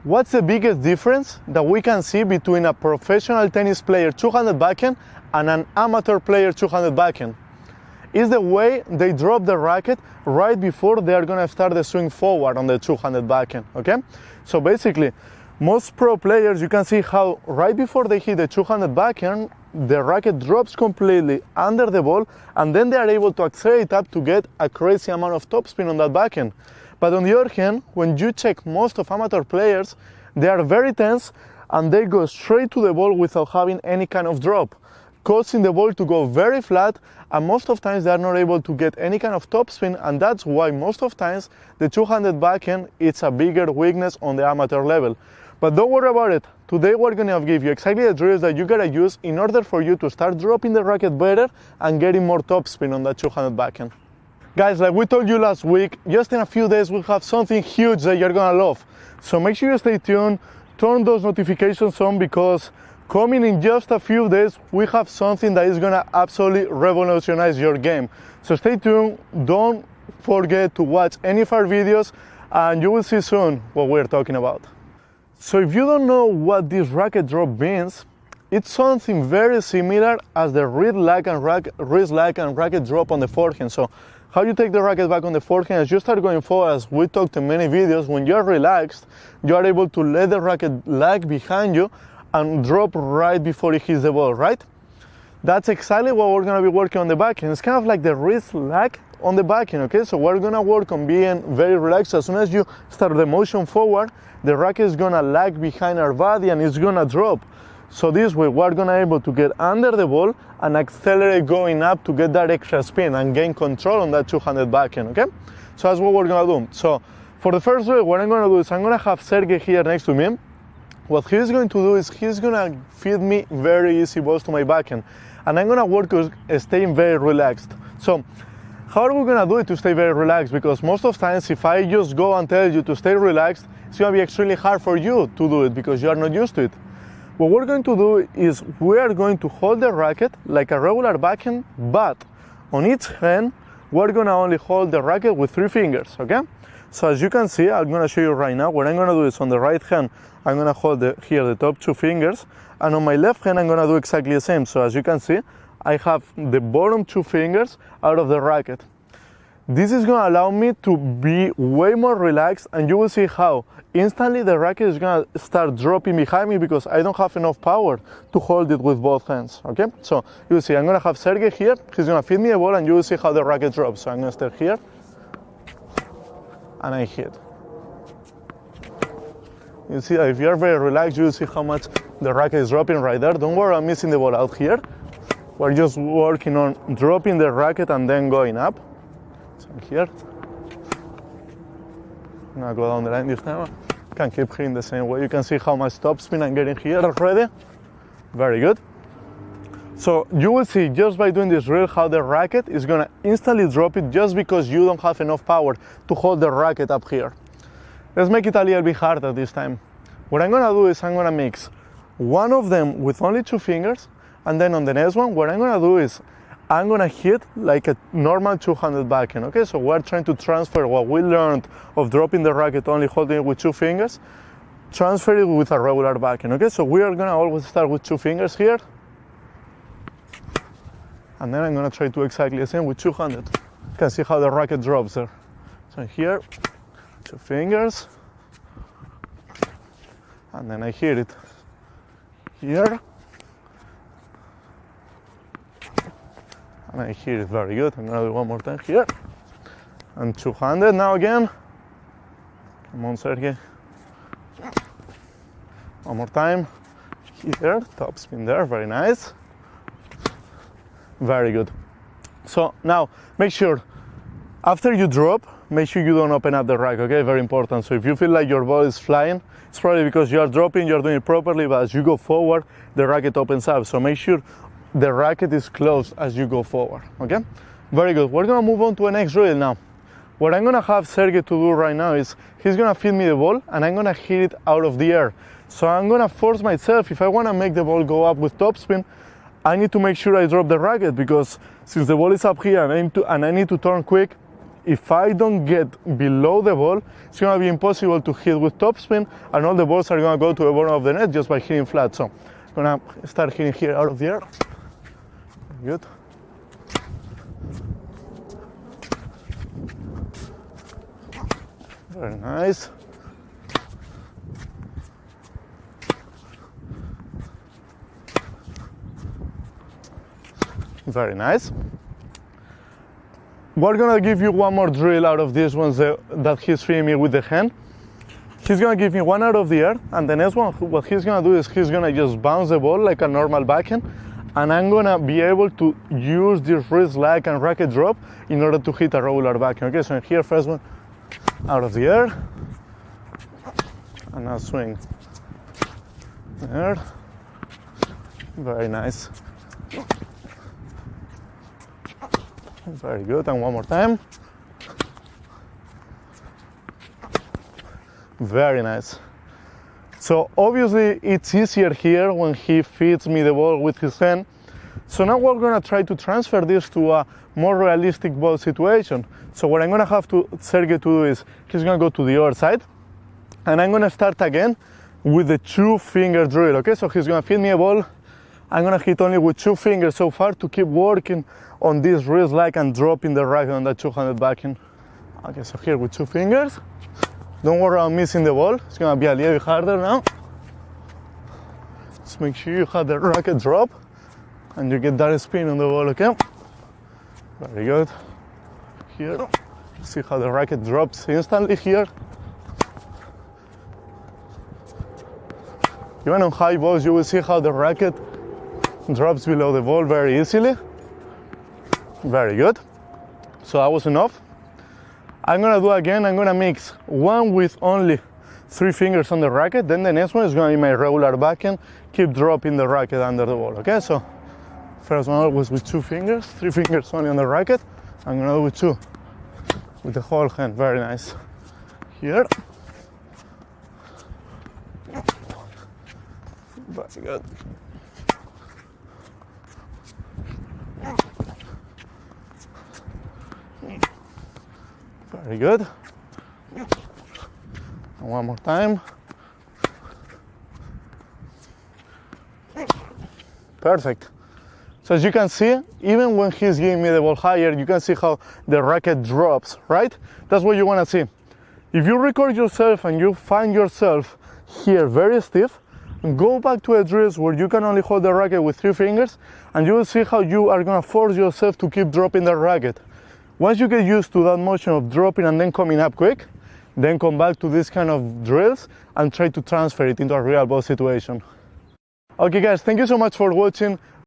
What's the biggest difference that we can see between a professional tennis player two-handed backhand and an amateur player two-handed backhand? Is the way they drop the racket right before they are going to start the swing forward on the two-handed backhand, okay? So basically, most pro players, you can see how right before they hit the two-handed backhand, the racket drops completely under the ball, and then they are able to accelerate up to get a crazy amount of topspin on that backhand. But on the other hand, when you check most of amateur players, they are very tense and they go straight to the ball without having any kind of drop, causing the ball to go very flat, and most of times they are not able to get any kind of topspin, and that's why most of times the two-handed backhand is a bigger weakness on the amateur level. But don't worry about it. Today we're going to give you exactly the drills that you gotta use in order for you to start dropping the racket better and getting more topspin on that two-handed backhand. Guys, like we told you last week, just in a few days we'll have something huge that you're gonna love. So make sure you stay tuned, turn those notifications on, because coming in just a few days, we have something that is gonna absolutely revolutionize your game. So stay tuned, don't forget to watch any of our videos, and you will see soon what we're talking about. So if you don't know what this racket drop means, it's something very similar as the wrist lock and racket drop on the forehand. So how you take the racket back on the forehand, as you start going forward, as we talked in many videos, when you're relaxed, you are able to let the racket lag behind you and drop right before it hits the ball, right? That's exactly what we're gonna be working on the backhand. It's kind of like the wrist lag on the backhand, okay? So we're gonna work on being very relaxed. As soon as you start the motion forward, the racket is gonna lag behind our body and it's gonna drop. So this way, we're gonna be able to get under the ball and accelerate going up to get that extra spin and gain control on that two-handed backhand, okay? So that's what we're gonna do. So for the first drill, what I'm gonna do is I'm gonna have Sergey here next to me. What he's going to do is he's gonna feed me very easy balls to my backhand, and I'm gonna work on staying very relaxed. So how are we gonna do it to stay very relaxed? Because most of the times, if I just go and tell you to stay relaxed, it's gonna be extremely hard for you to do it because you are not used to it. What we're going to do is we are going to hold the racket like a regular backhand, but on each hand, we're gonna only hold the racket with 3 fingers, okay? So as you can see, I'm gonna show you right now, what I'm gonna do is on the right hand, I'm gonna hold here the top 2 fingers, and on my left hand, I'm gonna do exactly the same. So as you can see, I have the bottom 2 fingers out of the racket. This is gonna allow me to be way more relaxed, and you will see how instantly the racket is gonna start dropping behind me because I don't have enough power to hold it with both hands, okay? So you will see, I'm gonna have Sergey here, he's gonna feed me a ball, and you will see how the racket drops. So I'm gonna start here, and I hit. You see, if you're very relaxed, you'll see how much the racket is dropping right there. Don't worry, I'm missing the ball out here. We're just working on dropping the racket and then going up. So here, I'm gonna go down the line this time. Can keep hitting the same way. You can see how much topspin I'm getting here already. Very good. So you will see just by doing this drill how the racket is gonna instantly drop it just because you don't have enough power to hold the racket up here. Let's make it a little bit harder this time. What I'm gonna do is I'm gonna mix one of them with only 2 fingers, and then on the next one, what I'm gonna do is I'm gonna hit like a normal two-handed backhand, okay? So we're trying to transfer what we learned of dropping the racket only holding it with 2 fingers, transfer it with a regular backhand, okay? So we are gonna always start with 2 fingers here, and then I'm gonna try to do exactly the same with two-handed. You can see how the racket drops there. So here, 2 fingers, and then I hit it here, and I hit it. Very good. I'm gonna do one more time here, and two-handed now again. Come on, Sergey. One more time here, top spin there, very nice. Very good. So now make sure after you drop, make sure you don't open up the rack, okay? Very important. So if you feel like your ball is flying, it's probably because you are dropping, you're doing it properly, but as you go forward, the racket opens up. So make sure the racket is closed as you go forward, okay? Very good. We're gonna move on to the next drill now. What I'm gonna have Sergey to do right now is he's gonna feed me the ball and I'm gonna hit it out of the air. So I'm gonna force myself, if I wanna make the ball go up with topspin, I need to make sure I drop the racket, because since the ball is up here and I need to turn quick, if I don't get below the ball, it's going to be impossible to hit with topspin, and all the balls are going to go to the bottom of the net just by hitting flat. So I'm going to start hitting here out of the air. Good. Very nice. Very nice. We're gonna give you one more drill out of these ones that he's feeding me with the hand. He's gonna give me one out of the air, and the next one, what he's gonna do is he's gonna just bounce the ball like a normal backhand, and I'm gonna be able to use this wrist lag and racket drop in order to hit a regular backhand. Okay, so here, first one out of the air, and now swing. There. Very nice. Very good, and one more time. Very nice. So obviously it's easier here when he feeds me the ball with his hand. So now we're gonna try to transfer this to a more realistic ball situation. So what I'm gonna have to Sergey to do is, he's gonna go to the other side, and I'm gonna start again with the 2-finger drill, okay? So he's gonna feed me a ball. I'm gonna hit only with 2 fingers so far to keep working on this wrist lag and dropping the racket on that 200 backhand. Okay, so here with 2 fingers. Don't worry about missing the ball. It's gonna be a little bit harder now. Just make sure you have the racket drop and you get that spin on the ball, okay? Very good. Here, see how the racket drops instantly here. Even on high balls, you will see how the racket drops below the ball very easily. Very good. So that was enough. I'm gonna do again, I'm gonna mix one with only 3 fingers on the racket, then the next one is gonna be my regular backhand, keep dropping the racket under the ball, okay? So first one was with 2 fingers, 3 fingers only on the racket. I'm gonna do with 2, with the whole hand, very nice. Here. Very good. Very good. And one more time. Perfect. So as you can see, even when he's giving me the ball higher, you can see how the racket drops, right? That's what you want to see. If you record yourself and you find yourself here very stiff, go back to a drills where you can only hold the racket with 3 fingers, and you will see how you are going to force yourself to keep dropping the racket. Once you get used to that motion of dropping and then coming up quick, then come back to this kind of drills and try to transfer it into a real ball situation. Okay guys, thank you so much for watching.